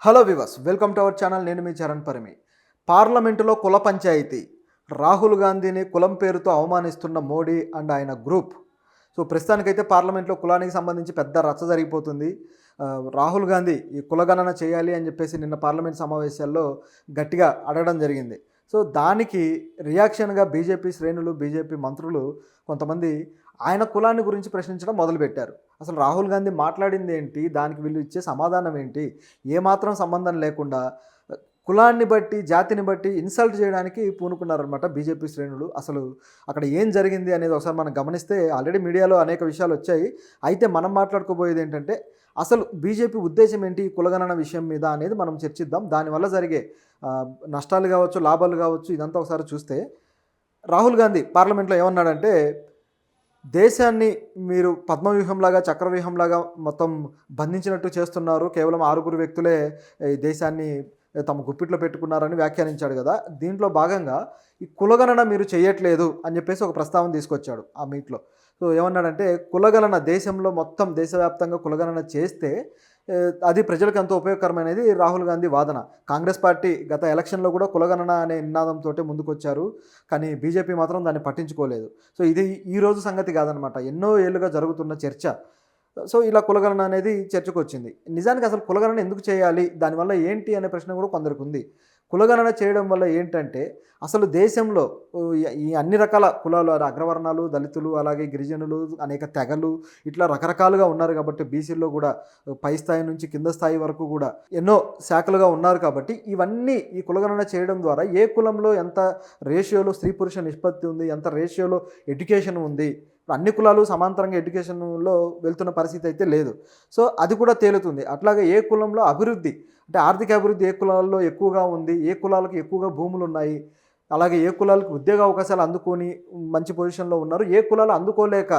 Hello viewers, welcome to our channel. నేను మీ చరణ్ పరిమి. పార్లమెంటులో కుల పంచాయతీ, రాహుల్ గాంధీని కులం పేరుతో అవమానిస్తున్న మోడీ అండ్ ఆయన గ్రూప్. సో ప్రస్తుతానికైతే పార్లమెంట్లో కులానికి సంబంధించి పెద్ద రచ్చ జరిగిపోతుంది. రాహుల్ గాంధీ ఈ కులగణన చేయాలి అని చెప్పేసి నిన్న పార్లమెంట్ సమావేశాల్లో గట్టిగా అడగడం జరిగింది. సో దానికి రియాక్షన్గా బీజేపీ శ్రేణులు, బీజేపీ మంత్రులు కొంతమంది ఆయన కులాన్ని గురించి ప్రశ్నించడం మొదలుపెట్టారు. అసలు రాహుల్ గాంధీ మాట్లాడింది ఏంటి, దానికి వీళ్ళు ఇచ్చే సమాధానం ఏంటి, ఏమాత్రం సంబంధం లేకుండా కులాన్ని బట్టి, జాతిని బట్టి ఇన్సల్ట్ చేయడానికి పూనుకున్నారనమాట బీజేపీ శ్రేణులు. అసలు అక్కడ ఏం జరిగింది అనేది ఒకసారి మనం గమనిస్తే ఆల్రెడీ మీడియాలో అనేక విషయాలు వచ్చాయి. అయితే మనం మాట్లాడుకోబోయేది ఏంటంటే అసలు బీజేపీ ఉద్దేశం ఏంటి ఈ కులగణన విషయం మీద అనేది మనం చర్చిద్దాం. దానివల్ల జరిగే నష్టాలు కావచ్చు, లాభాలు కావచ్చు, ఇదంతా ఒకసారి చూస్తే రాహుల్ గాంధీ పార్లమెంట్లో ఏమన్నాడంటే, దేశాన్ని మీరు పద్మవ్యూహంలాగా, చక్రవ్యూహంలాగా మొత్తం బంధించినట్టు చేస్తున్నారు, కేవలం 6 వ్యక్తులే ఈ దేశాన్ని తమ గుప్పిట్లో పెట్టుకున్నారని వ్యాఖ్యానించాడు కదా. దీంట్లో భాగంగా ఈ కులగణన మీరు చేయట్లేదు అని చెప్పేసి ఒక ప్రస్తావన తీసుకొచ్చాడు ఆ మీట్లో. సో ఏమన్నాడంటే, కులగణన దేశంలో మొత్తం దేశవ్యాప్తంగా కులగణన చేస్తే అది ప్రజలకు ఎంతో ఉపయోగకరమైనది రాహుల్ గాంధీ వాదన. కాంగ్రెస్ పార్టీ గత ఎలక్షన్లో కూడా కులగణన అనే నినాదంతో ముందుకొచ్చారు, కానీ బీజేపీ మాత్రం దాన్ని పట్టించుకోలేదు. సో ఇది ఈరోజు సంగతి కాదనమాట, ఎన్నో ఏళ్ళుగా జరుగుతున్న చర్చ. సో ఇలా కులగణన అనేది చర్చకు వచ్చింది. నిజానికి అసలు కులగణన ఎందుకు చేయాలి, దానివల్ల ఏంటి అనే ప్రశ్న కూడా కొందరికి ఉంది. కులగణన చేయడం వల్ల ఏంటంటే అసలు దేశంలో ఈ అన్ని రకాల కులాలు, అగ్రవర్ణాలు, దళితులు, అలాగే గిరిజనులు, అనేక తెగలు, ఇట్లా రకరకాలుగా ఉన్నారు కాబట్టి బీసీల్లో కూడా పై స్థాయి నుంచి కింద స్థాయి వరకు కూడా ఎన్నో శాఖలుగా ఉన్నారు కాబట్టి ఇవన్నీ ఈ కులగణన చేయడం ద్వారా ఏ కులంలో ఎంత రేషియోలో స్త్రీ పురుష నిష్పత్తి ఉంది, ఎంత రేషియోలో ఎడ్యుకేషన్ ఉంది, అన్ని కులాలు సమాంతరంగా ఎడ్యుకేషన్లో వెళ్తున్న పరిస్థితి అయితే లేదు. సో అది కూడా తేలుతుంది. అట్లాగే ఏ కులంలో అభివృద్ధి అంటే ఆర్థిక అభివృద్ధి ఏ కులాల్లో ఎక్కువగా ఉంది, ఏ కులాలకు ఎక్కువగా భూములు ఉన్నాయి, అలాగే ఏ కులాలకు ఉద్యోగ అవకాశాలు అందుకొని మంచి పొజిషన్లో ఉన్నారు, ఏ కులాలు అందుకోలేక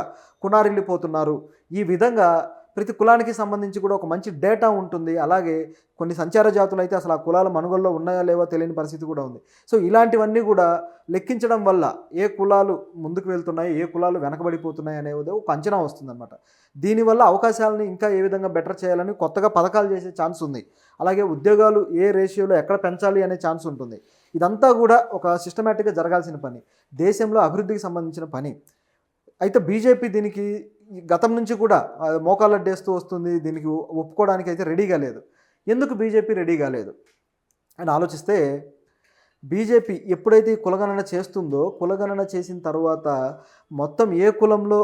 కునారిల్లిపోతున్నారు. ఈ విధంగా ప్రతి కులానికి సంబంధించి కూడా ఒక మంచి డేటా ఉంటుంది. అలాగే కొన్ని సంచార జాతులు అయితే అసలు ఆ కులాలు మనుగోల్లో ఉన్నాయో లేవో తెలియని పరిస్థితి కూడా ఉంది. సో ఇలాంటివన్నీ కూడా లెక్కించడం వల్ల ఏ కులాలు ముందుకు వెళ్తున్నాయి, ఏ కులాలు వెనకబడిపోతున్నాయి అనేది ఒక అంచనా వస్తుందన్నమాట. దీనివల్ల అవకాశాలను ఇంకా ఏ విధంగా బెటర్ చేయాలని కొత్తగా పథకాలు చేసే ఛాన్స్ ఉంది. అలాగే ఉద్యోగాలు ఏ రేషియోలో ఎక్కడ పెంచాలి అనే ఛాన్స్ ఉంటుంది. ఇదంతా కూడా ఒక సిస్టమేటిక్గా జరగాల్సిన పని, దేశంలో అభివృద్ధికి సంబంధించిన పని. అయితే బీజేపీ దీనికి గతం నుంచి కూడా మోకాళ్ళడ్డేస్తూ వస్తుంది. దీనికి ఒప్పుకోవడానికి అయితే రెడీగా లేదు. ఎందుకు బీజేపీ రెడీ కాలేదు అని ఆలోచిస్తే, బీజేపీ ఎప్పుడైతే కులగణన చేస్తుందో, కులగణన చేసిన తర్వాత మొత్తం ఏ కులంలో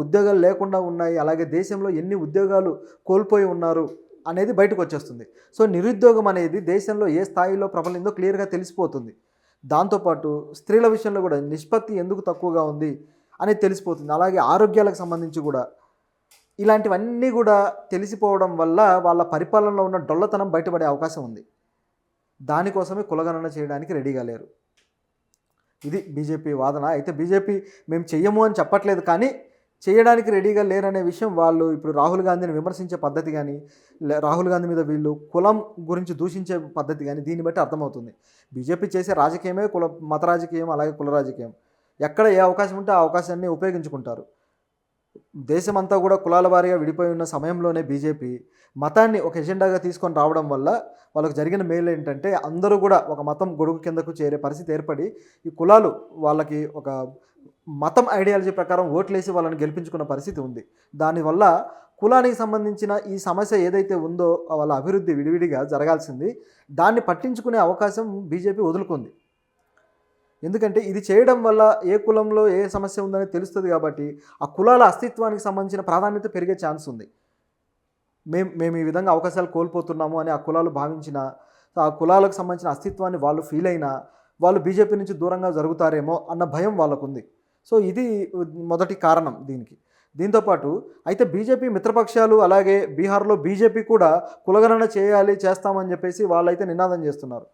ఉద్యోగాలు లేకుండా ఉన్నాయి, అలాగే దేశంలో ఎన్ని ఉద్యోగాలు కోల్పోయి ఉన్నారు అనేది బయటకు వచ్చేస్తుంది. సో నిరుద్యోగం అనేది దేశంలో ఏ స్థాయిలో ప్రబలిందో క్లియర్గా తెలిసిపోతుంది. దాంతోపాటు స్త్రీల విషయంలో కూడా నిష్పత్తి ఎందుకు తక్కువగా ఉంది అనేది తెలిసిపోతుంది. అలాగే ఆరోగ్యాలకు సంబంధించి కూడా ఇలాంటివన్నీ కూడా తెలిసిపోవడం వల్ల వాళ్ళ పరిపాలనలో ఉన్న డొల్లతనం బయటపడే అవకాశం ఉంది. దానికోసమే కులగణన చేయడానికి రెడీగా లేరు. ఇది బీజేపీ వాదన. అయితే బీజేపీ మేము చెయ్యము అని చెప్పట్లేదు, కానీ చేయడానికి రెడీగా లేరనే విషయం వాళ్ళు ఇప్పుడు రాహుల్ గాంధీని విమర్శించే పద్ధతి కానీ, రాహుల్ గాంధీ మీద వీళ్ళు కులం గురించి దూషించే పద్ధతి కానీ దీన్ని బట్టి అర్థమవుతుంది. బీజేపీ చేసే రాజకీయమే మత రాజకీయం, అలాగే కుల రాజకీయం. ఎక్కడ ఏ అవకాశం ఉంటే ఆ అవకాశాన్ని ఉపయోగించుకుంటారు. దేశమంతా కూడా కులాల వారీగా విడిపోయి ఉన్న సమయంలోనే బీజేపీ మతాన్ని ఒక ఎజెండాగా తీసుకొని రావడం వల్ల వాళ్ళకు జరిగిన మేలు ఏంటంటే అందరూ కూడా ఒక మతం గొడుగు కిందకు చేరే పరిస్థితి ఏర్పడి ఈ కులాలు వాళ్ళకి ఒక మతం ఐడియాలజీ ప్రకారం ఓట్లేసి వాళ్ళని గెలిపించుకున్న పరిస్థితి ఉంది. దానివల్ల కులానికి సంబంధించిన ఈ సమస్య ఏదైతే ఉందో వాళ్ళ అభివృద్ధి విడివిడిగా జరగాల్సింది, దాన్ని పట్టించుకునే అవకాశం బీజేపీ వదులుకుంది. ఎందుకంటే ఇది చేయడం వల్ల ఏ కులంలో ఏ సమస్య ఉందని తెలుస్తుంది కాబట్టి ఆ కులాల అస్తిత్వానికి సంబంధించిన ప్రాధాన్యత పెరిగే ఛాన్స్ ఉంది. మేము ఈ విధంగా అవకాశాలు కోల్పోతున్నాము అని ఆ కులాలు భావించిన, ఆ కులాలకు సంబంధించిన అస్తిత్వాన్ని వాళ్ళు ఫీల్ అయినా వాళ్ళు బీజేపీ నుంచి దూరంగా జరుగుతారేమో అన్న భయం వాళ్ళకుంది. సో ఇది మొదటి కారణం దీనికి. దీంతోపాటు అయితే బీజేపీ మిత్రపక్షాలు, అలాగే బీహార్లో బీజేపీ కూడా కులగణన చేస్తామని చెప్పేసి వాళ్ళైతే నినాదం చేస్తున్నారు.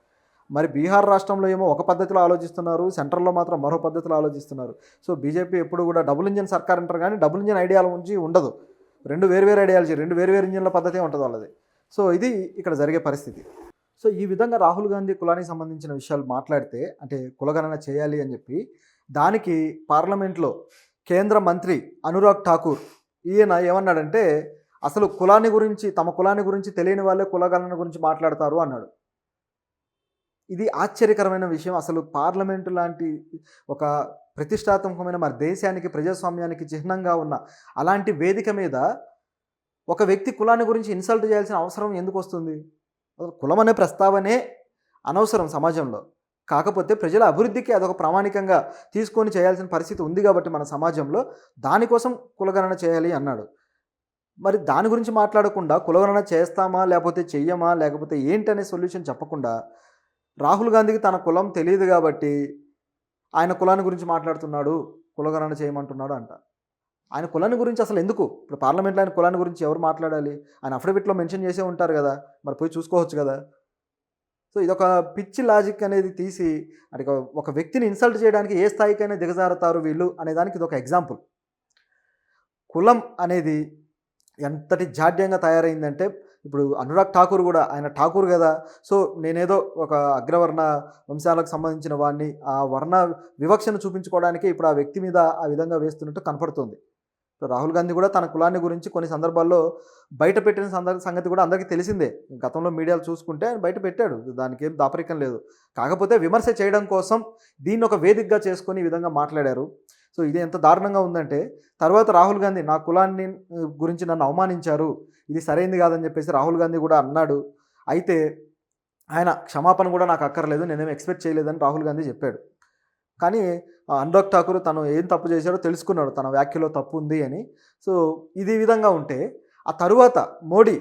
మరి బీహార్ రాష్ట్రంలో ఏమో ఒక పద్ధతిలో ఆలోచిస్తున్నారు, సెంట్రల్లో మాత్రం మరో పద్ధతిలో ఆలోచిస్తున్నారు. సో బీజేపీ ఎప్పుడు కూడా డబుల్ ఇంజిన్ సర్కార్ అంటారు, కానీ డబుల్ ఇంజిన్ ఐడియాలజీ ఉండదు. రెండు వేరు ఐడియాలజీ, రెండు వేరు ఇంజిన్ల పద్ధతే ఉంటుంది వాళ్ళది. సో ఇది ఇక్కడ జరిగే పరిస్థితి. సో ఈ విధంగా రాహుల్ గాంధీ కులానికి సంబంధించిన విషయాలు మాట్లాడితే, అంటే కులగణన చేయాలి అని చెప్పి, దానికి పార్లమెంట్లో కేంద్ర మంత్రి అనురాగ్ ఠాకూర్ ఈయన ఏమన్నాడంటే, అసలు కులాన్ని గురించి, తమ కులాన్ని గురించి తెలియని వాళ్ళే కులగణన గురించి మాట్లాడతారు అన్నాడు. ఇది ఆశ్చర్యకరమైన విషయం. అసలు పార్లమెంటు లాంటి ఒక ప్రతిష్టాత్మకమైన మన దేశానికి, ప్రజాస్వామ్యానికి చిహ్నంగా ఉన్న అలాంటి వేదిక మీద ఒక వ్యక్తి కులాన్ని గురించి ఇన్సల్ట్ చేయాల్సిన అవసరం ఎందుకొస్తుంది? అసలు కులం అనే ప్రస్తావనే అనవసరం సమాజంలో. కాకపోతే ప్రజల అభివృద్ధికి అదొక ప్రామాణికంగా తీసుకొని చేయాల్సిన పరిస్థితి ఉంది కాబట్టి మన సమాజంలో దానికోసం కులగణన చేయాలి అన్నాడు. మరి దాని గురించి మాట్లాడకుండా కులగణన చేస్తామా? లేకపోతే చెయ్యమా? లేకపోతే ఏంటనే సొల్యూషన్ చెప్పకుండా రాహుల్ గాంధీకి తన కులం తెలియదు కాబట్టి ఆయన కులాన్ని గురించి మాట్లాడుతున్నాడు, కులగణన చేయమంటున్నాడు అంట. ఆయన కులాన్ని గురించి అసలు ఎందుకు? ఇప్పుడు పార్లమెంట్లో ఆయన కులాన్ని గురించి ఎవరు మాట్లాడాలి? ఆయన అఫిడవిట్లో మెన్షన్ చేసే ఉంటారు కదా, మరి పోయి చూసుకోవచ్చు కదా. సో ఇదొక పిచ్చి లాజిక్ అనేది తీసి అది ఒక వ్యక్తిని ఇన్సల్ట్ చేయడానికి ఏ స్థాయికైనా దిగజారుతారు వీళ్ళు అనే దానికి ఇదొక ఎగ్జాంపుల్. కులం అనేది ఎంతటి జాడ్యంగా తయారైందంటే ఇప్పుడు అనురాగ్ ఠాకూర్ కూడా, ఆయన ఠాకూర్ కదా, సో నేనేదో ఒక అగ్రవర్ణ వంశాలకు సంబంధించిన వాడిని, ఆ వర్ణ వివక్షను చూపించుకోవడానికి ఇప్పుడు ఆ వ్యక్తి మీద ఆ విధంగా వేస్తున్నట్టు కనపడుతుంది. రాహుల్ గాంధీ కూడా తన కులాన్ని గురించి కొన్ని సందర్భాల్లో బయట పెట్టిన సంగతి కూడా అందరికీ తెలిసిందే. గతంలో మీడియాలు చూసుకుంటే ఆయన బయట పెట్టాడు, దానికి ఏం దాపరికం లేదు. కాకపోతే విమర్శ చేయడం కోసం దీన్ని ఒక వేదికగా చేసుకొని ఈ విధంగా మాట్లాడారు. సో ఇది ఎంత దారుణంగా ఉందంటే, తర్వాత రాహుల్ గాంధీ నా కులాన్ని గురించి నన్ను అవమానించారు, ఇది సరైంది కాదని చెప్పేసి రాహుల్ గాంధీ కూడా అన్నాడు. అయితే ఆయన క్షమాపణ కూడా నాకు అక్కర్లేదు, నేనేం ఎక్స్పెక్ట్ చేయలేదని రాహుల్ గాంధీ చెప్పాడు. కానీ అనురాగ్ ఠాకూర్ తను ఏం తప్పు చేశాడో తెలుసుకున్నాడు, తన వ్యాఖ్యలో తప్పు ఉంది అని. సో ఇది విధంగా ఉంటే ఆ తరువాత మోడీ,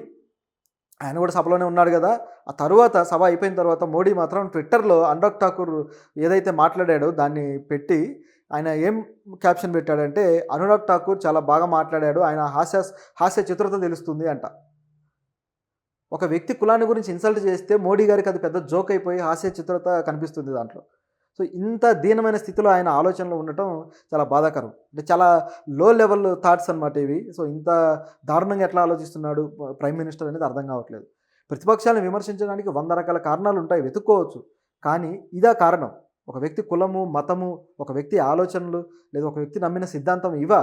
ఆయన కూడా సభలోనే ఉన్నాడు కదా, ఆ తరువాత సభ అయిపోయిన తర్వాత మోడీ మాత్రం ట్విట్టర్లో అనురాగ్ ఠాకూర్ ఏదైతే మాట్లాడాడో దాన్ని పెట్టి ఆయన ఏం క్యాప్షన్ పెట్టాడంటే, అనురాగ్ ఠాకూర్ చాలా బాగా మాట్లాడాడు, ఆయన హాస్య చిత్రత తెలుస్తుంది అంట. ఒక వ్యక్తి కులాన్ని గురించి ఇన్సల్ట్ చేస్తే మోడీ గారికి అది పెద్ద జోక్ అయిపోయి హాస్య చిత్రత కనిపిస్తుంది దాంట్లో. సో ఇంత దీనమైన స్థితిలో ఆయన ఆలోచనలు ఉండటం చాలా బాధాకరం. అంటే చాలా లో లెవెల్ థాట్స్ అనమాట ఇవి. సో ఇంత దారుణంగా ఎట్లా ఆలోచిస్తున్నాడు ప్రైమ్ మినిస్టర్ అనేది అర్థం కావట్లేదు. ప్రతిపక్షాలను విమర్శించడానికి 100 రకాల కారణాలు ఉంటాయి, వెతుక్కోవచ్చు. కానీ ఇదా కారణం? ఒక వ్యక్తి కులము, మతము, ఒక వ్యక్తి ఆలోచనలు, లేదా ఒక వ్యక్తి నమ్మిన సిద్ధాంతం ఇవా?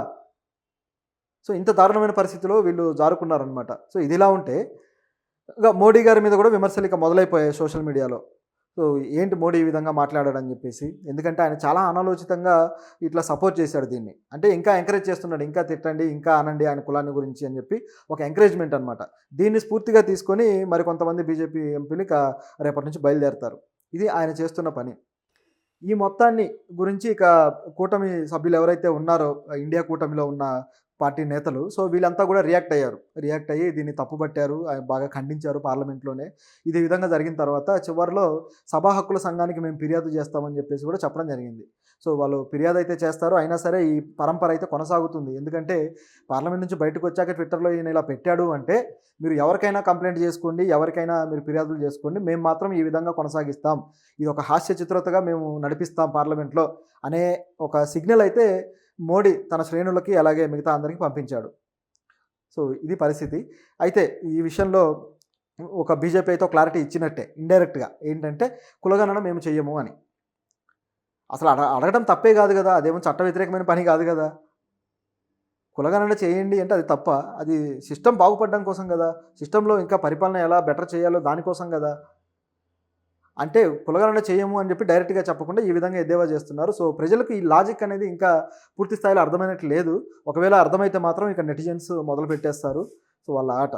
సో ఇంత దారుణమైన పరిస్థితిలో వీళ్ళు జారుకున్నారనమాట. సో ఇదిలా ఉంటే ఇక మోడీ గారి మీద కూడా విమర్శలు ఇక మొదలైపోయాయి సోషల్ మీడియాలో. సో ఏంటి మోడీ ఈ విధంగా మాట్లాడాడని చెప్పేసి, ఎందుకంటే ఆయన చాలా అనాలోచితంగా ఇట్లా సపోర్ట్ చేశాడు దీన్ని. అంటే ఇంకా ఎంకరేజ్ చేస్తున్నాడు, ఇంకా తిట్టండి, ఇంకా అనండి ఆయన కులాన్ని గురించి అని చెప్పి ఒక ఎంకరేజ్మెంట్ అనమాట. దీన్ని స్ఫూర్తిగా తీసుకొని మరికొంతమంది బీజేపీ ఎంపీలు ఇక రేపటి నుంచి బయలుదేరతారు. ఇది ఆయన చేస్తున్న పని. ఈ మొత్తాన్ని గురించి ఇక కూటమి సభ్యులు ఎవరైతే ఉన్నారో, ఇండియా కూటమిలో ఉన్న పార్టీ నేతలు, సో వీళ్ళంతా కూడా రియాక్ట్ అయ్యి దీన్ని తప్పుపట్టారు, బాగా ఖండించారు పార్లమెంట్లోనే. ఇది విధంగా జరిగిన తర్వాత చివరిలో సభా హక్కుల సంఘానికి మేము ఫిర్యాదు చేస్తామని చెప్పేసి కూడా చెప్పడం జరిగింది. సో వాళ్ళు ఫిర్యాదు అయితే చేస్తారు, అయినా సరే ఈ పరంపర అయితే కొనసాగుతుంది. ఎందుకంటే పార్లమెంట్ నుంచి బయటకు వచ్చాక ట్విట్టర్లో ఈయన ఇలా పెట్టాడు అంటే, మీరు ఎవరికైనా కంప్లైంట్ చేసుకోండి, ఎవరికైనా మీరు ఫిర్యాదులు చేసుకోండి, మేము మాత్రం ఈ విధంగా కొనసాగిస్తాం, ఇది ఒక హాస్య చిత్రతగా మేము నడిపిస్తాం పార్లమెంట్లో అనే ఒక సిగ్నల్ అయితే మోడీ తన శ్రేణులకి అలాగే మిగతా అందరికీ పంపించాడు. సో ఇది పరిస్థితి. అయితే ఈ విషయంలో ఒక బీజేపీ అయితే క్లారిటీ ఇచ్చినట్టే ఇండైరెక్ట్గా, ఏంటంటే కులగణన మేము చెయ్యము అని. అసలు అడగడం తప్పే కాదు కదా, అదేమో చట్ట వ్యతిరేకమైన పని కాదు కదా. కులగణన చేయండి అంటే అది తప్ప? అది సిస్టమ్ బాగుపడడం కోసం కదా, సిస్టంలో ఇంకా పరిపాలన ఎలా బెటర్ చేయాలో దానికోసం కదా. అంటే కులగణన చేయము అని చెప్పి డైరెక్ట్గా చెప్పకుండా ఈ విధంగా ఎద్దేవా చేస్తున్నారు. సో ప్రజలకు ఈ లాజిక్ అనేది ఇంకా పూర్తి స్థాయిలో అర్థమైనట్లు లేదు. ఒకవేళ అర్థమైతే మాత్రం ఇక నెటిజన్స్ మొదలు పెట్టేస్తారు. సో వాళ్ళ ఆట.